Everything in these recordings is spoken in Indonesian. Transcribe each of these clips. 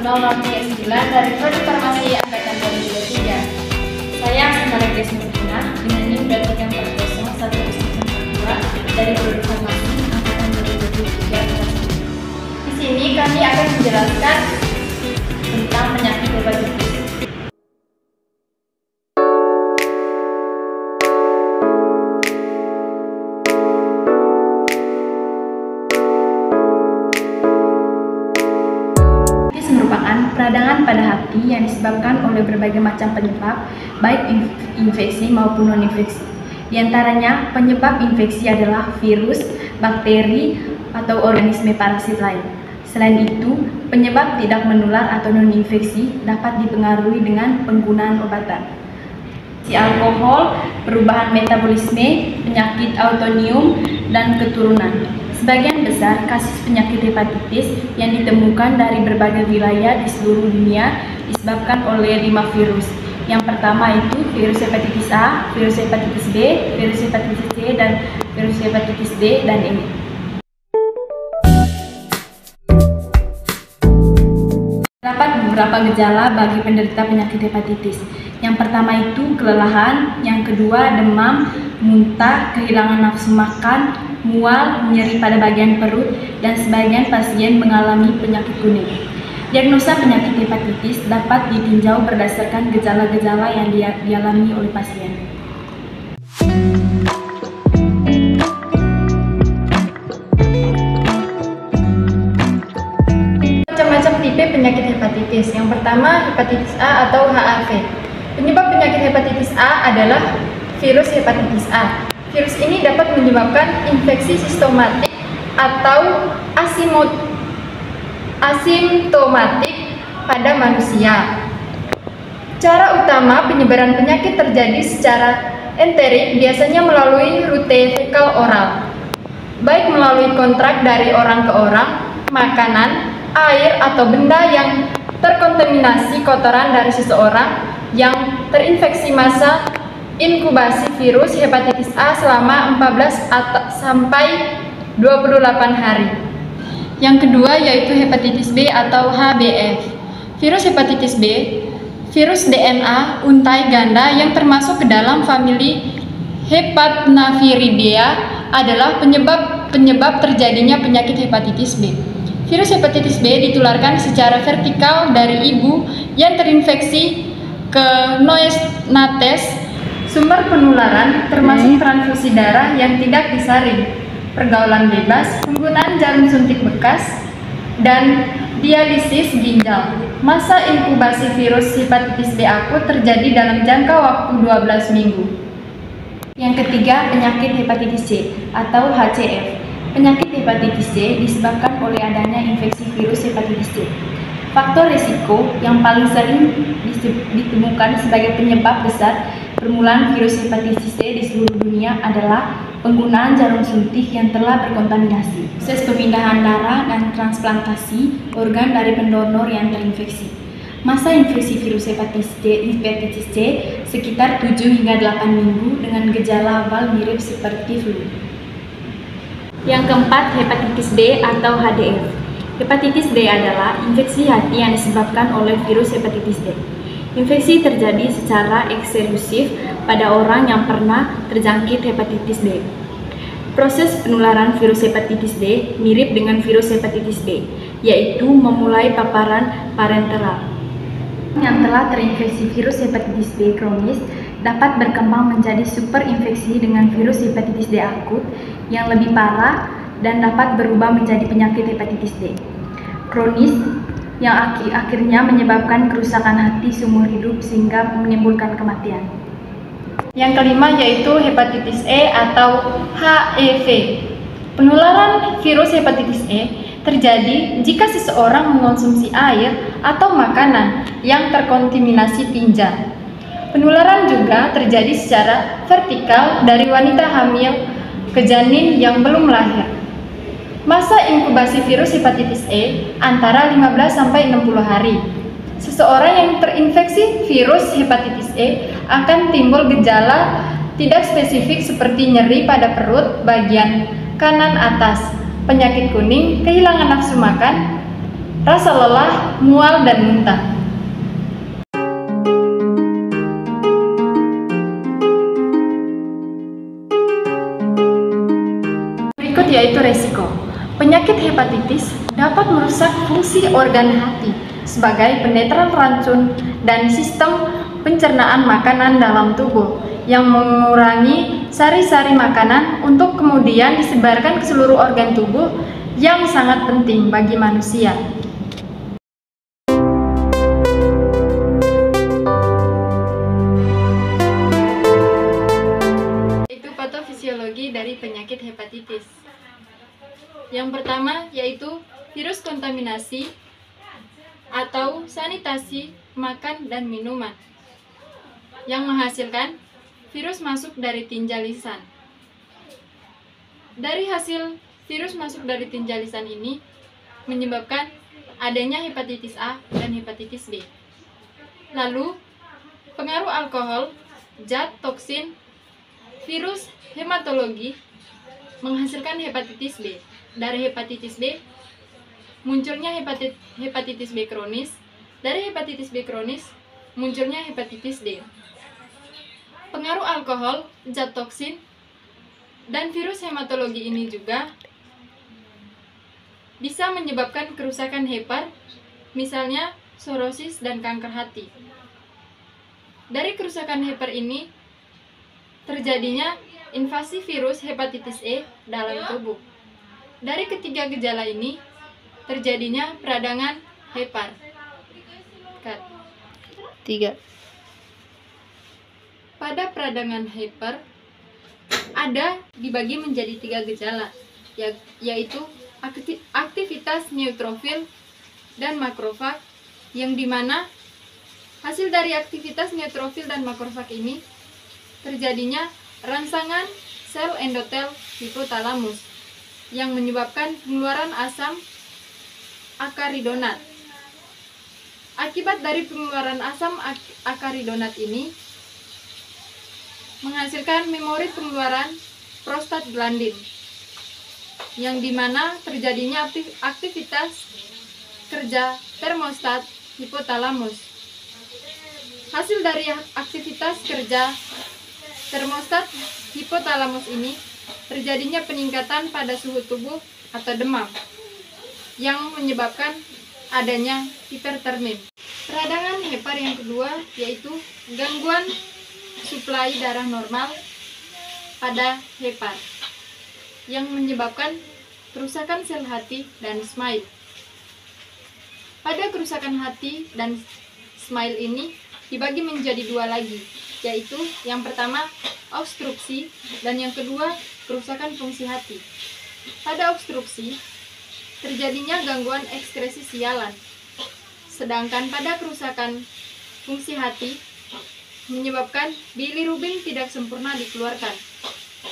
nomor 39 dari Prodi Farmasi Angkatan 2023. Saya Sementara Grace Nurtina dengan NIM 23401042 dari Prodi Farmasi Angkatan 2023. Di sini kami akan menjelaskan tentang penyakit hepatitis. Merupakan peradangan pada hati yang disebabkan oleh berbagai macam penyebab, baik infeksi maupun non-infeksi. Di antaranya, penyebab infeksi adalah virus, bakteri, atau organisme parasit lain. Selain itu, penyebab tidak menular atau non-infeksi dapat dipengaruhi dengan penggunaan obatan. Alkohol, perubahan metabolisme, penyakit autoimun, dan keturunan. Sebagian besar kasus penyakit hepatitis yang ditemukan dari berbagai wilayah di seluruh dunia disebabkan oleh 5 virus. Yang pertama itu virus hepatitis A, virus hepatitis B, virus hepatitis C, dan virus hepatitis D dan E. Terdapat beberapa gejala bagi penderita penyakit hepatitis. Yang pertama itu kelelahan, yang kedua demam, muntah, kehilangan nafsu makan, mual, nyeri pada bagian perut, dan sebagian pasien mengalami penyakit kuning. Diagnosa penyakit hepatitis dapat ditinjau berdasarkan gejala-gejala yang dialami oleh pasien. Macam-macam tipe penyakit hepatitis. Yang pertama, hepatitis A atau HIV. Penyebab penyakit hepatitis A adalah virus hepatitis A. Virus ini dapat menyebabkan infeksi sistematik atau asimptomatik pada manusia. Cara utama penyebaran penyakit terjadi secara enterik biasanya melalui rute fekal oral, baik melalui kontak dari orang ke orang, makanan, air, atau benda yang terkontaminasi kotoran dari seseorang yang terinfeksi masa inkubasi virus hepatitis A selama 14 sampai 28 hari. Yang kedua yaitu hepatitis B atau HBV. Virus hepatitis B, virus DNA untai ganda yang termasuk ke dalam famili Hepatnaviridae adalah penyebab terjadinya penyakit hepatitis B. Virus hepatitis B ditularkan secara vertikal dari ibu yang terinfeksi ke neonates. Sumber penularan termasuk transfusi darah yang tidak disaring, pergaulan bebas, penggunaan jarum suntik bekas, dan dialisis ginjal. Masa inkubasi virus hepatitis B akut terjadi dalam jangka waktu 12 minggu. Yang ketiga, penyakit hepatitis C atau HCV. Penyakit hepatitis C disebabkan oleh adanya infeksi virus hepatitis C. Faktor risiko yang paling sering ditemukan sebagai penyebab besar permulaan virus hepatitis C di seluruh dunia adalah penggunaan jarum suntik yang telah berkontaminasi, proses pemindahan darah dan transplantasi organ dari pendonor yang terinfeksi. Masa infeksi virus hepatitis C sekitar 7 hingga 8 minggu dengan gejala awal mirip seperti flu. Yang keempat, hepatitis D atau HDF. Hepatitis D adalah infeksi hati yang disebabkan oleh virus hepatitis D. Infeksi terjadi secara eksklusif pada orang yang pernah terjangkit hepatitis D. Proses penularan virus hepatitis D mirip dengan virus hepatitis B, yaitu memulai paparan parenteral. Yang telah terinfeksi virus hepatitis B kronis dapat berkembang menjadi superinfeksi dengan virus hepatitis D akut yang lebih parah dan dapat berubah menjadi penyakit hepatitis D kronis yang akhirnya menyebabkan kerusakan hati seumur hidup sehingga menimbulkan kematian. Yang kelima yaitu hepatitis E atau HIV. Penularan virus hepatitis E terjadi jika seseorang mengonsumsi air atau makanan yang terkontaminasi tinja. Penularan juga terjadi secara vertikal dari wanita hamil ke janin yang belum lahir. Masa inkubasi virus hepatitis E antara 15 sampai 60 hari. Seseorang yang terinfeksi virus hepatitis E akan timbul gejala tidak spesifik seperti nyeri pada perut bagian kanan atas, penyakit kuning, kehilangan nafsu makan, rasa lelah, mual, dan muntah. Berikut yaitu resiko. Penyakit hepatitis dapat merusak fungsi organ hati sebagai penetral racun dan sistem pencernaan makanan dalam tubuh yang mengurangi sari-sari makanan untuk kemudian disebarkan ke seluruh organ tubuh yang sangat penting bagi manusia. Itu patofisiologi dari penyakit hepatitis. Yang pertama yaitu virus kontaminasi atau sanitasi makan dan minuman yang menghasilkan virus masuk dari tinja lisan. Dari hasil virus masuk dari tinja lisan ini menyebabkan adanya hepatitis A dan hepatitis B. Lalu, pengaruh alkohol, zat, toksin, virus hematologi menghasilkan hepatitis B. Dari hepatitis B munculnya hepatitis B kronis. Dari hepatitis B kronis munculnya hepatitis D. Pengaruh alkohol, zat toksin, dan virus hematologi ini juga bisa menyebabkan kerusakan hepar, misalnya sorosis dan kanker hati. Dari kerusakan hepar ini terjadinya invasi virus hepatitis E dalam tubuh. Dari ketiga gejala ini terjadinya peradangan hepar. 3. Pada peradangan hepar ada dibagi menjadi 3 gejala, yaitu aktivitas neutrofil dan makrofag, yang dimana hasil dari aktivitas neutrofil dan makrofag ini terjadinya rangsangan sel endotel hipotalamus yang menyebabkan pengeluaran asam akaridonat. Akibat dari pengeluaran asam akaridonat ini menghasilkan memori pengeluaran prostaglandin, yang dimana terjadinya aktivitas kerja termostat hipotalamus. Hasil dari aktivitas kerja termostat hipotalamus ini terjadinya peningkatan pada suhu tubuh atau demam yang menyebabkan adanya hipertermia. Peradangan hepar yang kedua yaitu gangguan suplai darah normal pada hepar yang menyebabkan kerusakan sel hati dan smile. Pada kerusakan hati dan smile ini dibagi menjadi 2 lagi, yaitu yang pertama obstruksi dan yang kedua kerusakan fungsi hati. Pada obstruksi terjadinya gangguan ekskresi sialan, sedangkan pada kerusakan fungsi hati menyebabkan bilirubin tidak sempurna dikeluarkan.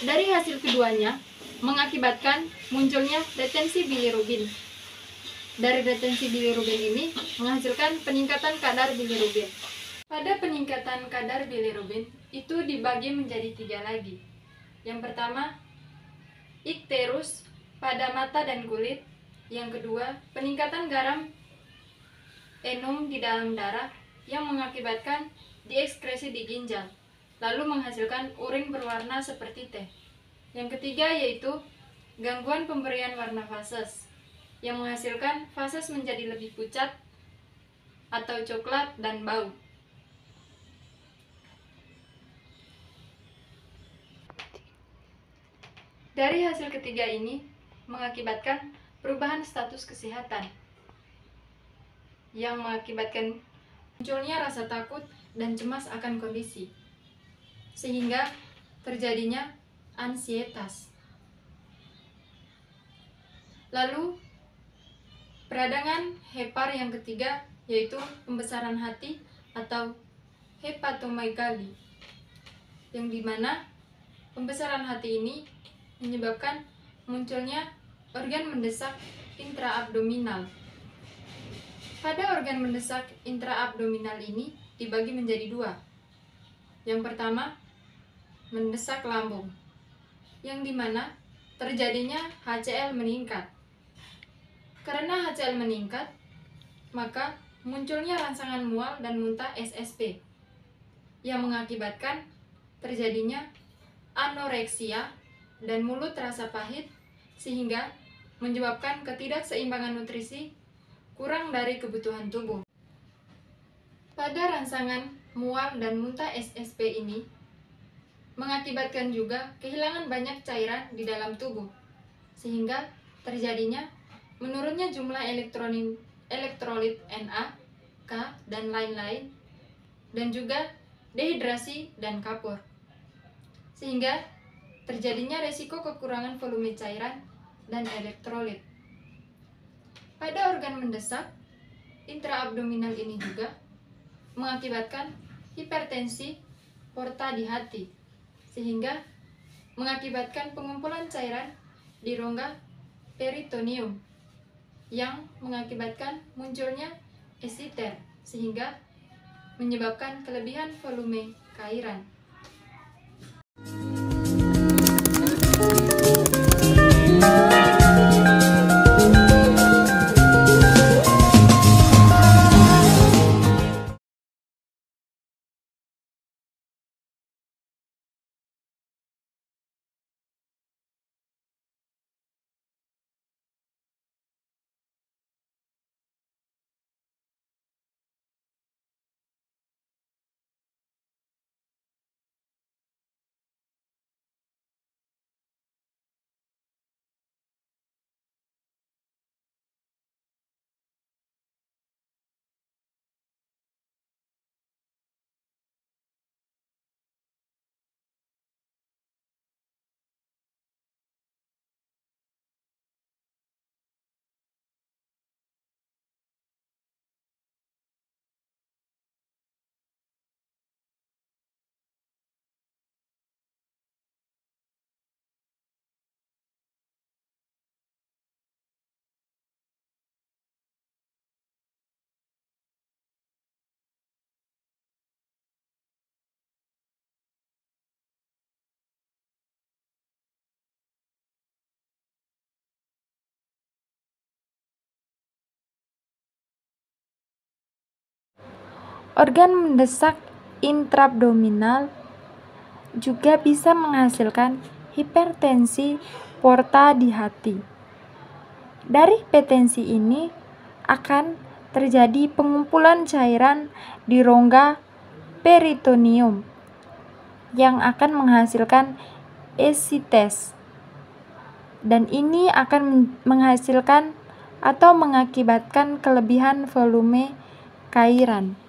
Dari hasil keduanya mengakibatkan munculnya retensi bilirubin. Dari retensi bilirubin ini menghasilkan peningkatan kadar bilirubin. Pada peningkatan kadar bilirubin itu dibagi menjadi 3 lagi. Yang pertama, ikterus pada mata dan kulit. Yang kedua, peningkatan garam enum di dalam darah yang mengakibatkan diekskresi di ginjal, lalu menghasilkan urin berwarna seperti teh. Yang ketiga yaitu gangguan pemberian warna fases, yang menghasilkan fases menjadi lebih pucat atau coklat dan bau. Dari hasil ketiga ini mengakibatkan perubahan status kesehatan yang mengakibatkan munculnya rasa takut dan cemas akan kondisi, sehingga terjadinya ansietas. Lalu peradangan hepar yang ketiga yaitu pembesaran hati atau hepatomegali, yang dimana pembesaran hati ini menyebabkan munculnya organ mendesak intraabdominal. Pada organ mendesak intraabdominal ini dibagi menjadi 2. Yang pertama, mendesak lambung, yang dimana terjadinya HCl meningkat. Karena HCl meningkat, maka munculnya rangsangan mual dan muntah SSP yang mengakibatkan terjadinya anoreksia dan mulut terasa pahit sehingga menyebabkan ketidakseimbangan nutrisi kurang dari kebutuhan tubuh. Pada rangsangan mual dan muntah SSP ini mengakibatkan juga kehilangan banyak cairan di dalam tubuh sehingga terjadinya menurunnya jumlah elektrolit Na, K, dan lain-lain, dan juga dehidrasi dan kapur, sehingga terjadinya resiko kekurangan volume cairan dan elektrolit. Pada organ mendesak, intraabdominal ini juga mengakibatkan hipertensi porta di hati, sehingga mengakibatkan pengumpulan cairan di rongga peritoneum yang mengakibatkan munculnya esiter sehingga menyebabkan kelebihan volume cairan. Organ mendesak intraabdominal juga bisa menghasilkan hipertensi porta di hati. Dari hipertensi ini akan terjadi pengumpulan cairan di rongga peritoneum yang akan menghasilkan esites, dan ini akan menghasilkan atau mengakibatkan kelebihan volume cairan.